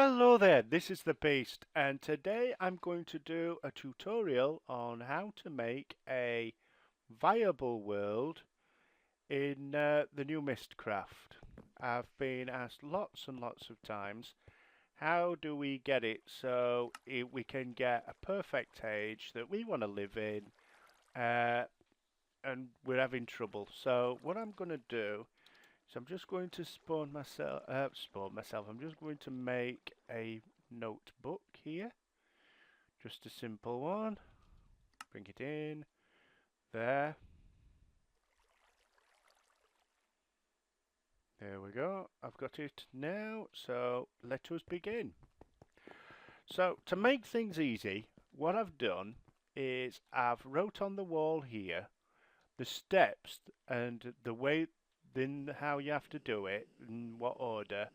Hello there, this is the Beast, and today I'm going to do a tutorial on how to make a viable world in the new Mystcraft. I've been asked lots and lots of times, how do we get it so we can get a perfect age that we want to live in, and we're having trouble. So what I'm going to do, so I'm just going to spawn myself. I'm just going to make a notebook here, just a simple one. Bring it in there. There we go. I've got it now. So let us begin. So to make things easy, what I've done is I've wrote on the wall here the steps and the way, then how you have to do it, in what order,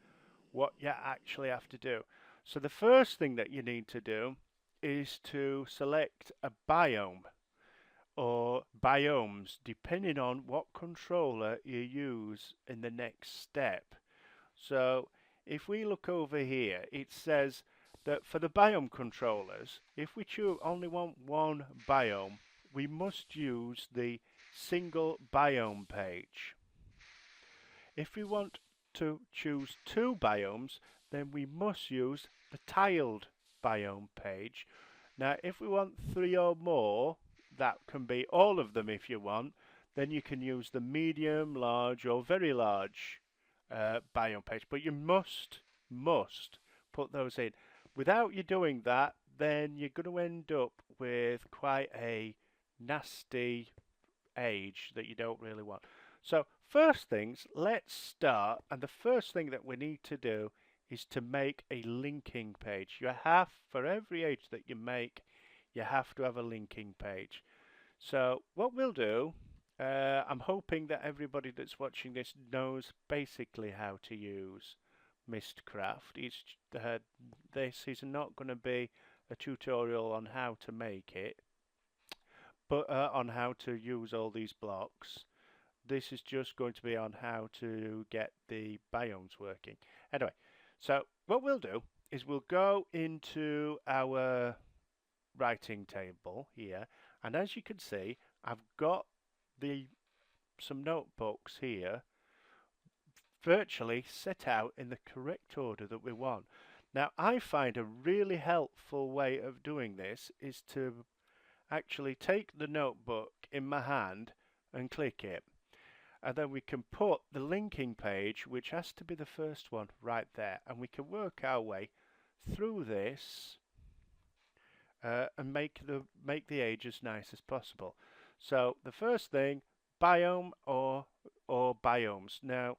what you actually have to do. So the first thing that you need to do is to select a biome or biomes depending on what controller you use in the next step. So if we look over here, it says that for the biome controllers, if we only want one biome, we must use the single biome page. If we want to choose two biomes, then we must use the tiled biome page. Now, if we want three or more, that can be all of them if you want, then you can use the medium, large, or very large biome page. But you must put those in. Without you doing that, then you're going to end up with quite a nasty age that you don't really want. So first things, let's start, and the first thing that we need to do is to make a linking page. You have, for every age that you make, you have to have a linking page. So what we'll do, I'm hoping that everybody that's watching this knows basically how to use Mystcraft. This is not going to be a tutorial on how to make it, but on how to use all these blocks. This is just going to be on how to get the biomes working. Anyway, so what we'll do is we'll go into our writing table here, and as you can see, I've got some notebooks here virtually set out in the correct order that we want. Now, I find a really helpful way of doing this is to actually take the notebook in my hand and click it. And then we can put the linking page, which has to be the first one, right there. And we can work our way through this and make the age as nice as possible. So the first thing, biome or biomes. Now,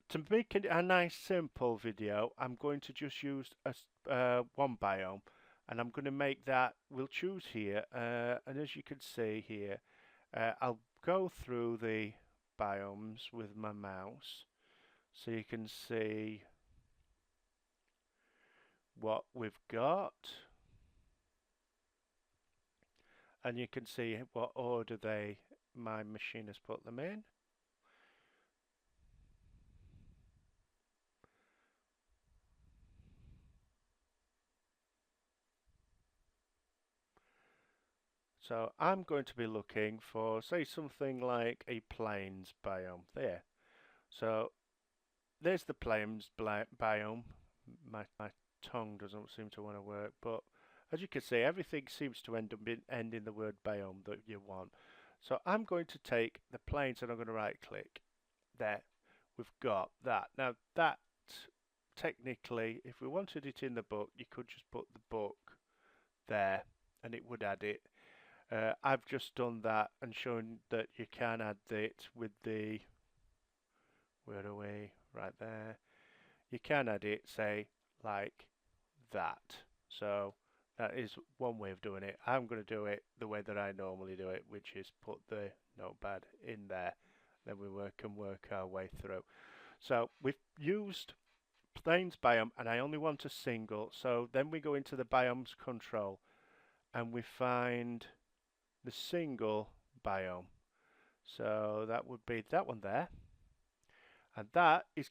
to make it a nice simple video, I'm going to just use one biome, and I'm going to make that, we'll choose here, and as you can see here, I'll go through the biomes with my mouse so you can see what we've got, and you can see what order my machine has put them in. So I'm going to be looking for, say, something like a plains biome there. So there's the plains biome. My tongue doesn't seem to want to work, but as you can see, everything seems to end in the word biome that you want. So I'm going to take the plains and I'm going to right click. There, we've got that. Now that, technically, if we wanted it in the book, you could just put the book there and it would add it. I've just done that and shown that you can add it with the, where are we? Right there. You can add it, say, like that. So that is one way of doing it. I'm going to do it the way that I normally do it, which is put the notepad in there. Then we can work our way through. So we've used plains biome, and I only want a single. So then we go into the biomes control, and we find the single biome. So that would be that one there, and that is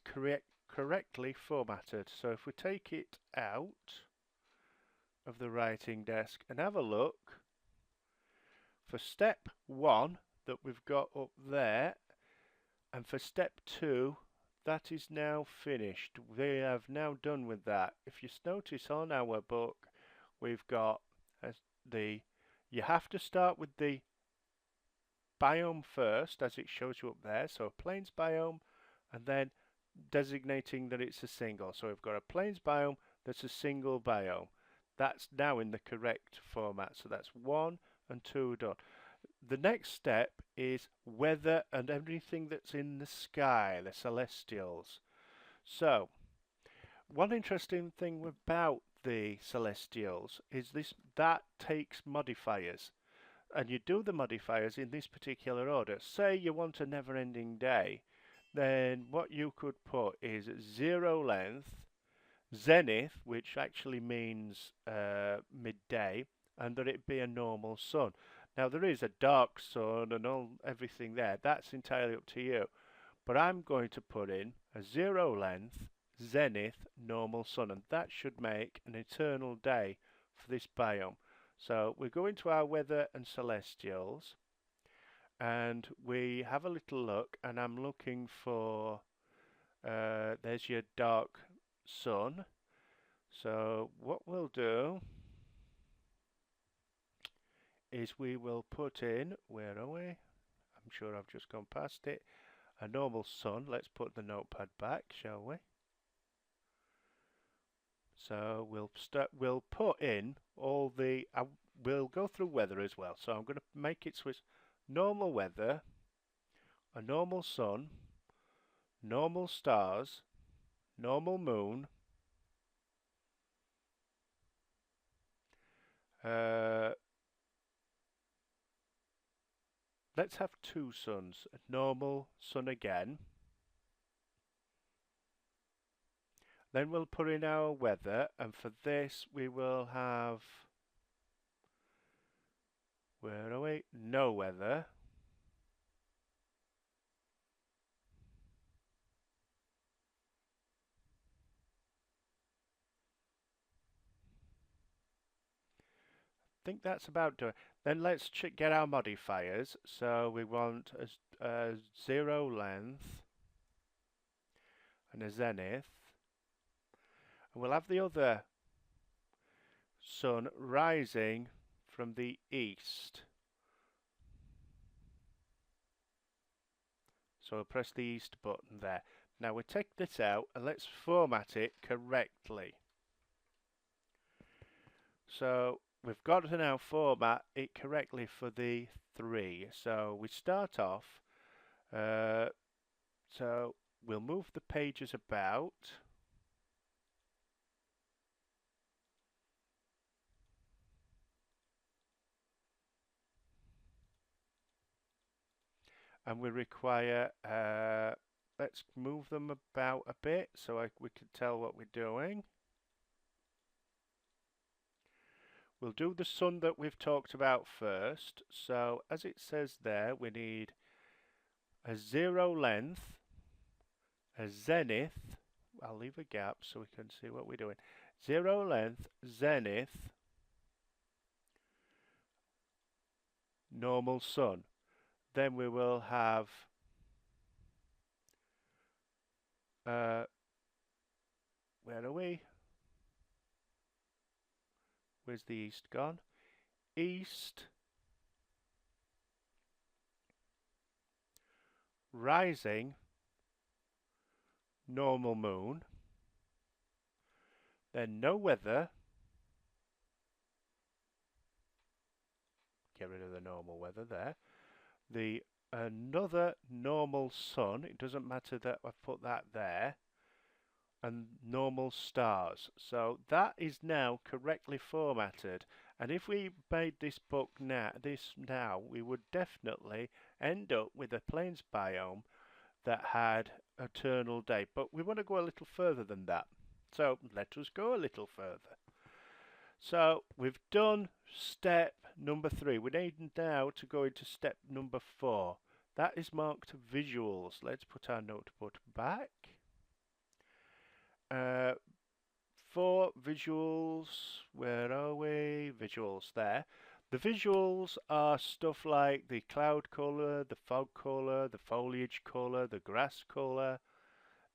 correctly formatted. So if we take it out of the writing desk and have a look, for step 1 that we've got up there, and for step 2, that is now finished. We have now done with that. If you notice on our book, we've got you have to start with the biome first, as it shows you up there. So a plains biome, and then designating that it's a single. So we've got a plains biome that's a single biome. That's now in the correct format. So that's 1 and 2 done. The next step is weather and everything that's in the sky, the celestials. So, one interesting thing about the celestials is that takes modifiers. And you do the modifiers in this particular order. Say you want a never-ending day, then what you could put is 0 length, zenith, which actually means midday, and that it be a normal sun. Now there is a dark sun and everything there. That's entirely up to you. But I'm going to put in a 0 length, zenith, normal sun, and that should make an eternal day for this biome. So we go into our weather and celestials, and we have a little look, and I'm looking for, there's your dark sun. So what we'll do is we will put in, where are we? I'm sure I've just gone past it, a normal sun. Let's put the notepad back, shall we? So we'll put in all the, we'll go through weather as well. So I'm going to make it switch normal weather, a normal sun, normal stars, normal moon, let's have 2 suns, a normal sun again. Then we'll put in our weather, and for this we will have, where are we? No weather. I think that's about done. Then let's get our modifiers. So we want a 0 length and a zenith. And we'll have the other sun rising from the east. So we'll press the east button there. Now we take this out and let's format it correctly. So we've got to now format it correctly for the 3. So we start off, so we'll move the pages about. And we require, let's move them about a bit so we can tell what we're doing. We'll do the sun that we've talked about first. So as it says there, we need a 0 length, a zenith. I'll leave a gap so we can see what we're doing. 0 length, zenith, normal sun. Then we will have where are we? Where's the east gone? East, rising, normal moon, then no weather, get rid of the normal weather there, another normal sun, it doesn't matter that I've put that there, and normal stars. So that is now correctly formatted, and if we made this book now, we would definitely end up with a plains biome that had eternal day. But we want to go a little further than that. So let us go a little further. So we've done step number 3. We need now to go into step number 4. That is marked visuals. Let's put our notebook back. for visuals, where are we? Visuals there. The visuals are stuff like the cloud color, the fog color, the foliage color, the grass color,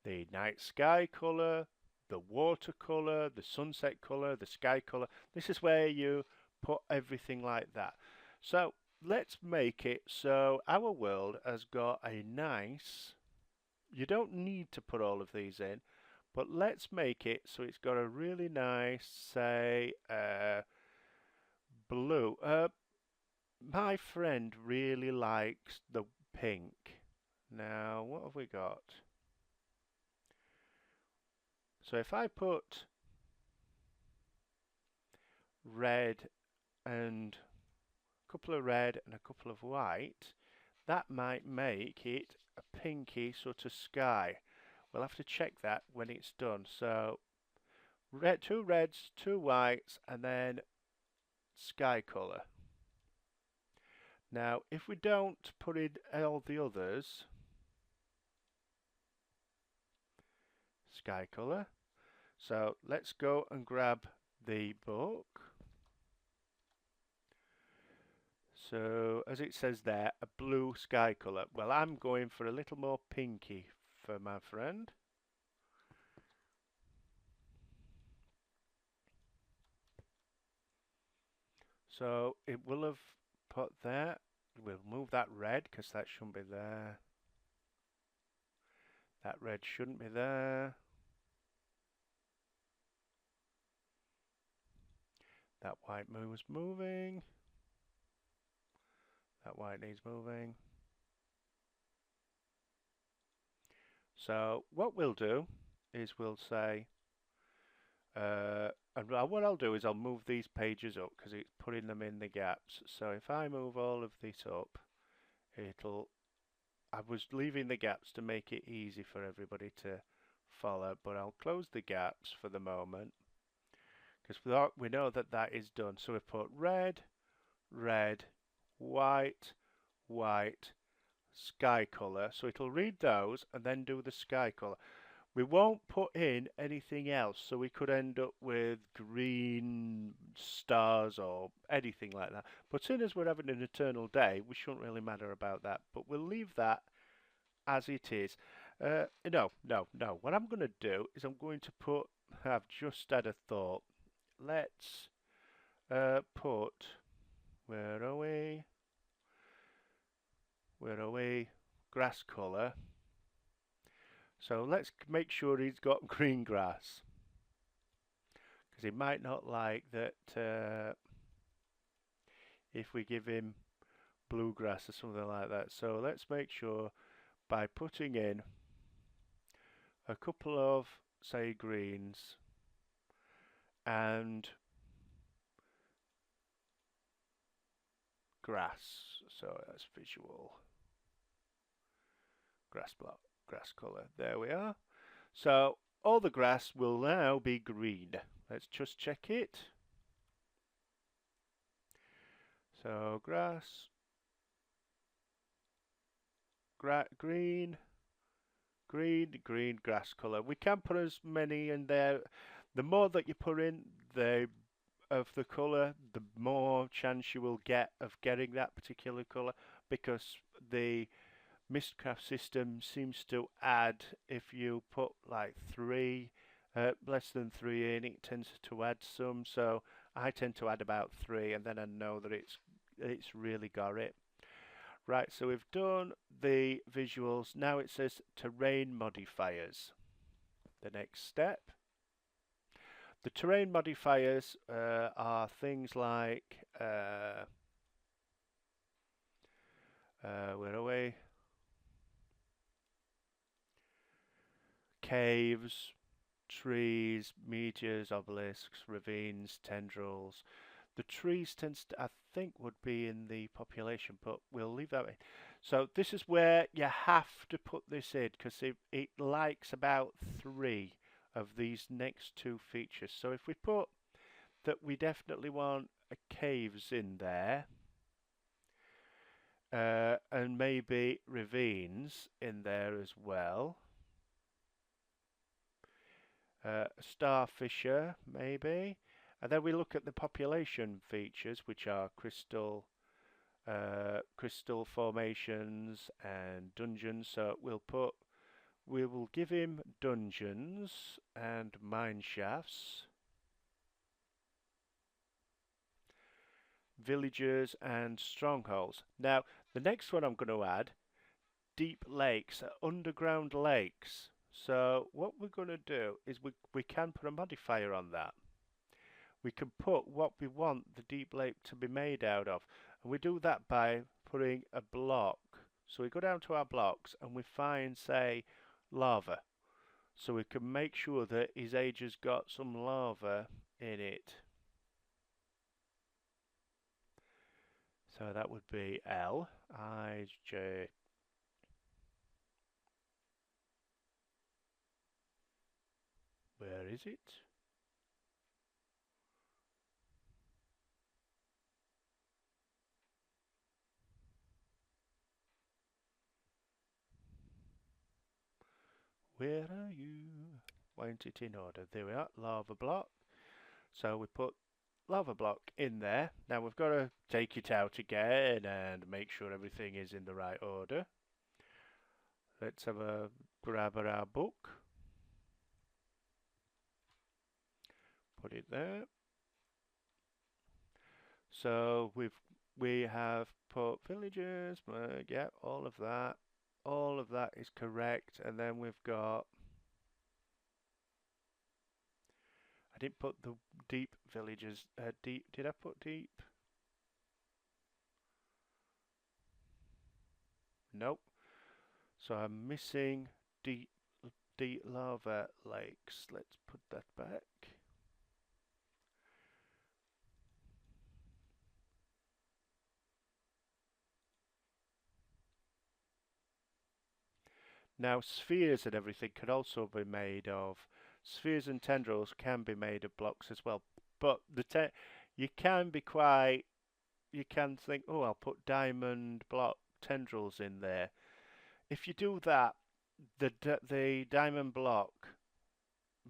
the night sky color, the water color, the sunset color, the sky color. This is where you put everything like that. So let's make it so our world has got a nice, you don't need to put all of these in, but let's make it so it's got a really nice, say, blue. My friend really likes the pink. Now, what have we got? So if I put red and a couple of red and a couple of white, that might make it a pinky sort of sky. We'll have to check that when it's done. So red, two reds, two whites, and then sky color. Now, if we don't put in all the others, sky color. So let's go and grab the book. So as it says there, a blue sky color. Well, I'm going for a little more pinky for my friend. So it will have put there. We'll move that red because that shouldn't be there. That red shouldn't be there. That white was moving. That white needs moving. So what we'll do is we'll say, and what I'll do is I'll move these pages up because it's putting them in the gaps. So if I move all of this up, I was leaving the gaps to make it easy for everybody to follow, but I'll close the gaps for the moment because we know that that is done. So we put red, red, white, white, sky color. So it'll read those and then do the sky color. We won't put in anything else, so we could end up with green stars or anything like that. But soon as we're having an eternal day, we shouldn't really matter about that. But we'll leave that as it is. No. What I'm going to do is I'm going to put, I've just had a thought. Let's put, where are we? Where are we? Grass color. So let's make sure he's got green grass, because he might not like that if we give him blue grass or something like that. So let's make sure by putting in a couple of, say, greens and grass. So that's visual grass block, grass color. There we are. So all the grass will now be green. Let's just check it. So grass, green, green, grass color. We can put as many in there. The more that you put in of the color, the more chance you will get of getting that particular color, because the Mystcraft system seems to add, if you put like less than 3 in, it tends to add some. So I tend to add about 3, and then I know that it's really got it. Right, so we've done the visuals. Now it says terrain modifiers. The next step. The terrain modifiers are things like, where are we? Caves, trees, meteors, obelisks, ravines, tendrils. The trees tends to, I think, would be in the population, but we'll leave that in. So this is where you have to put this in, because it likes about 3 of these next 2 features. So if we put that we definitely want caves in there, and maybe ravines in there as well. a starfisher maybe, and then we look at the population features, which are crystal formations and dungeons. So we will give him dungeons and mine shafts, villages and strongholds. Now the next one I'm going to add, deep lakes, underground lakes. So what we're going to do is we can put a modifier on that. We can put what we want the deep lake to be made out of, and we do that by putting a block. So we go down to our blocks and we find, say, lava. So we can make sure that his age has got some lava in it. So that would be L, I, J. Where is it? Where are you? Want it in order. There we are, lava block. So we put lava block in there. Now we've got to take it out again and make sure everything is in the right order. Let's have a grab at our book. Put it there. So we have put villagers, yeah, all of that. All of that is correct, and then we've got. I didn't put the deep villagers. Deep. Did I put deep? Nope. So I'm missing deep lava lakes. Let's put that back. Now spheres and everything can also be made of. Spheres and tendrils can be made of blocks as well. But you can be quite. You can think, oh, I'll put diamond block tendrils in there. If you do that, the diamond block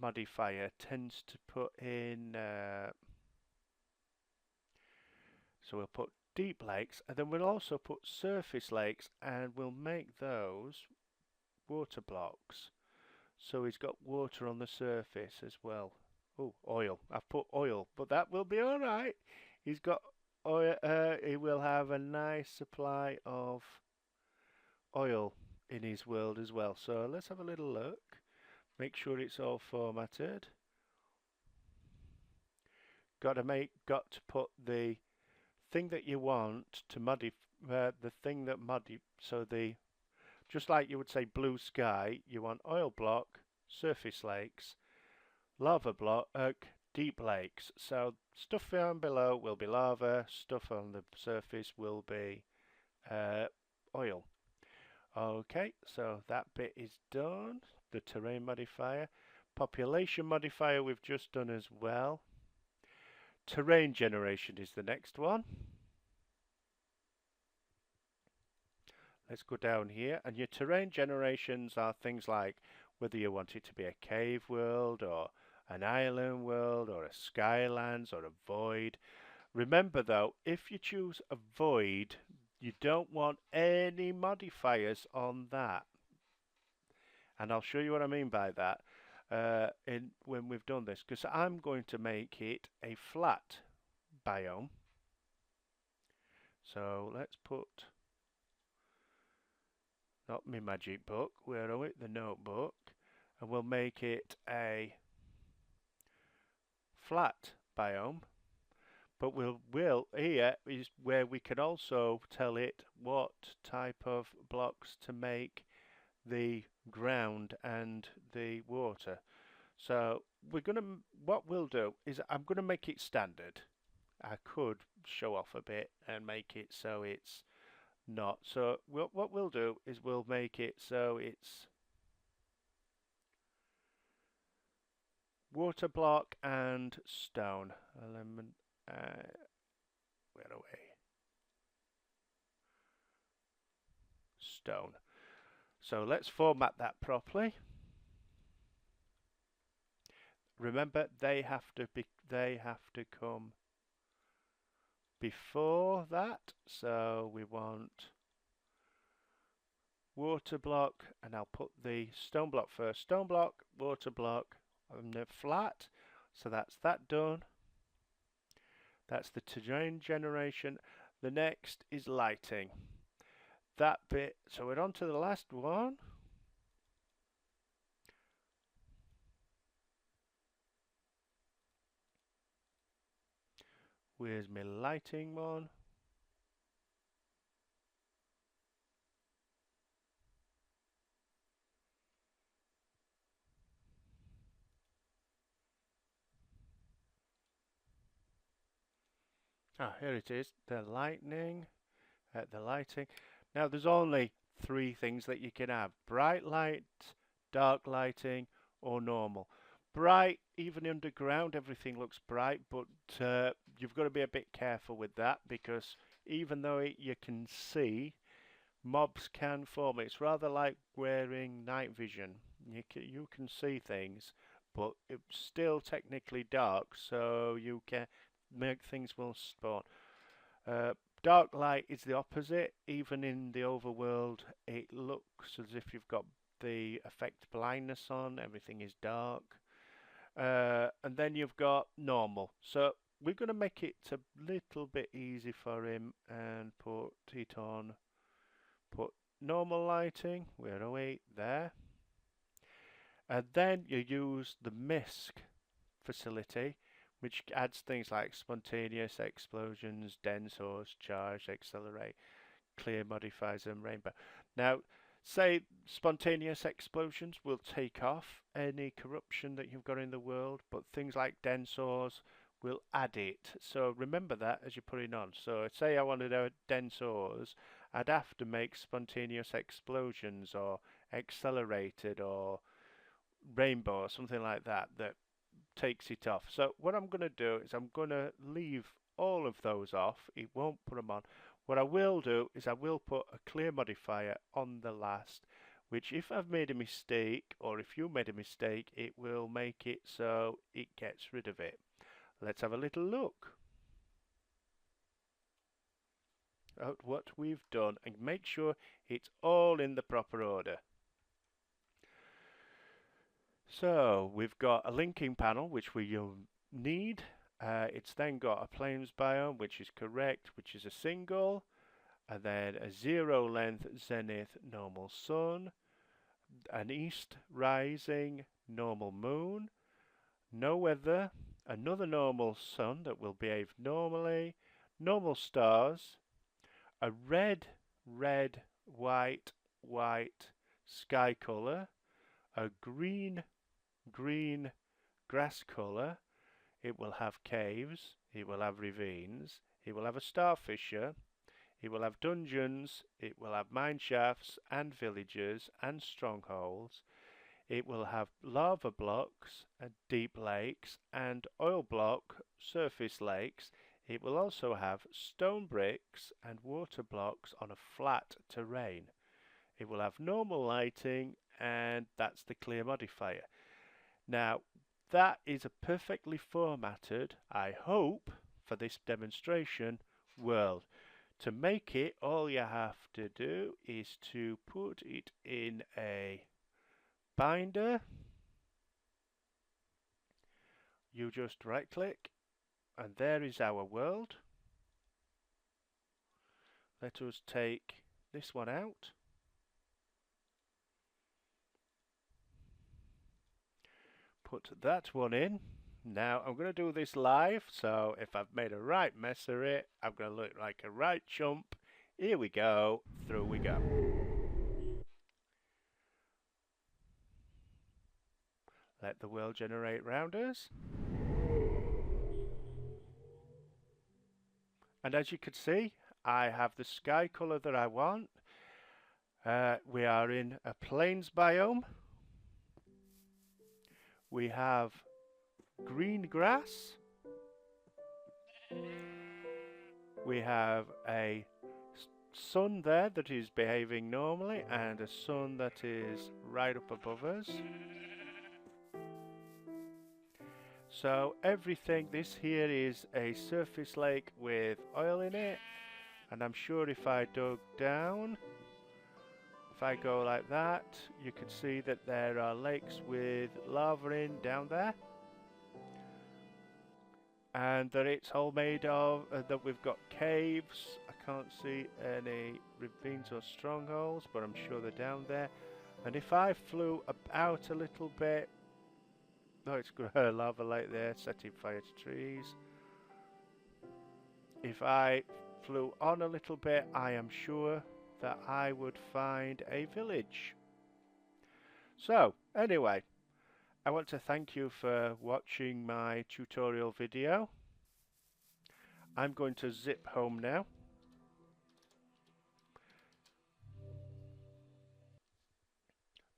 modifier tends to put in. So we'll put deep lakes, and then we'll also put surface lakes, and we'll make those water blocks. So he's got water on the surface as well. Oh, oil. I've put oil, but that will be all right. He's got oil. He will have a nice supply of oil in his world as well. So let's have a little look. Make sure it's all formatted. Got to put the thing that you want to modify. The thing that so just like you would say blue sky, you want oil block, surface lakes, lava block, deep lakes. So stuff down below will be lava, stuff on the surface will be oil. Okay, so that bit is done. The terrain modifier. Population modifier we've just done as well. Terrain generation is the next one. Let's go down here, and your terrain generations are things like whether you want it to be a cave world or an island world or a skylands or a void. Remember though, if you choose a void, you don't want any modifiers on that. And I'll show you what I mean by that when we've done this, because I'm going to make it a flat biome. So let's put, not my magic book, where are we? The notebook. And we'll make it a flat biome. But here is where we can also tell it what type of blocks to make the ground and the water. So what we'll do is I'm gonna make it standard. I could show off a bit and make it so it's not. So what we'll do is we'll make it so it's water block and stone. Element, where are we? Stone. So let's format that properly. remember they have to come before that. So we want water block, and I'll put the stone block first. Stone block, water block, and the flat. So that's that done. That's the terrain generation. The next is lighting. That bit, so we're on to the last one. Where's my lighting one? Ah, here it is, the lighting. Now there's only 3 things that you can have: bright light, dark lighting, or normal. Bright, even underground, everything looks bright, but you've got to be a bit careful with that, because even though you can see, mobs can form. It's rather like wearing night vision. You can see things, but it's still technically dark, so you can make things will spawn. Dark light is the opposite. Even in the overworld, it looks as if you've got the effect blindness on. Everything is dark. And then you've got normal. So we're going to make it a little bit easy for him and put it on. Put normal lighting. We're away there. And then you use the Mysk facility, which adds things like spontaneous explosions, densors, charge, accelerate, clear modifiers, and rainbow. Now, say spontaneous explosions will take off any corruption that you've got in the world, but things like densors will add it. So remember that as you're putting on. So say I wanted a densors, I'd have to make spontaneous explosions or accelerated or rainbow or something like that that takes it off. So what I'm going to do is I'm going to leave all of those off. It won't put them on. What I will do is I will put a clear modifier on the last, which if I've made a mistake, or if you made a mistake, it will make it so it gets rid of it. Let's have a little look at what we've done and make sure it's all in the proper order. So we've got a linking panel, which we need. It's then got a plains biome, which is correct, which is a single, and then a 0 length zenith normal sun, an east rising normal moon, no weather, another normal sun that will behave normally, normal stars, a red, white sky color, a green grass color. It will have caves, it will have ravines, it will have a star fissure, it will have dungeons, it will have mine shafts and villages and strongholds. It will have lava blocks and deep lakes and oil block surface lakes. It will also have stone bricks and water blocks on a flat terrain. It will have normal lighting, and that's the clear modifier. Now, that is a perfectly formatted, I hope, for this demonstration, world. To make it, all you have to do is to put it in a binder. You just right click, and there is our world. Let us take this one out. Put that one in. Now I'm going to do this live, so if I've made a right mess of it, I'm going to look like a right chump. Here we go, through we go. Let the world generate round us. And as you can see, I have the sky colour that I want. We are in a plains biome. We have green grass. We have a sun there that is behaving normally and a sun that is right up above us. So everything, this here is a surface lake with oil in it, and I'm sure if I dug down, if I go like that, you can see that there are lakes with lava in down there, and that it's all made of, that we've got caves. I can't see any ravines or strongholds, but I'm sure they're down there. And if I flew out a little bit, oh, it's got a lava lake there, setting fire to trees. If I flew on a little bit, I am sure that I would find a village. So, anyway, I want to thank you for watching my tutorial video. I'm going to zip home now.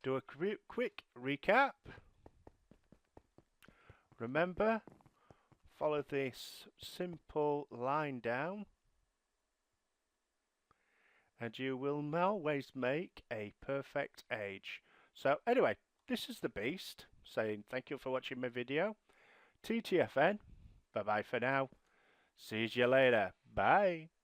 Do a quick recap. Remember, follow this simple line down, and you will always make a perfect age. So anyway, this is the Beast saying thank you for watching my video. TTFN, bye bye for now. See you later. Bye.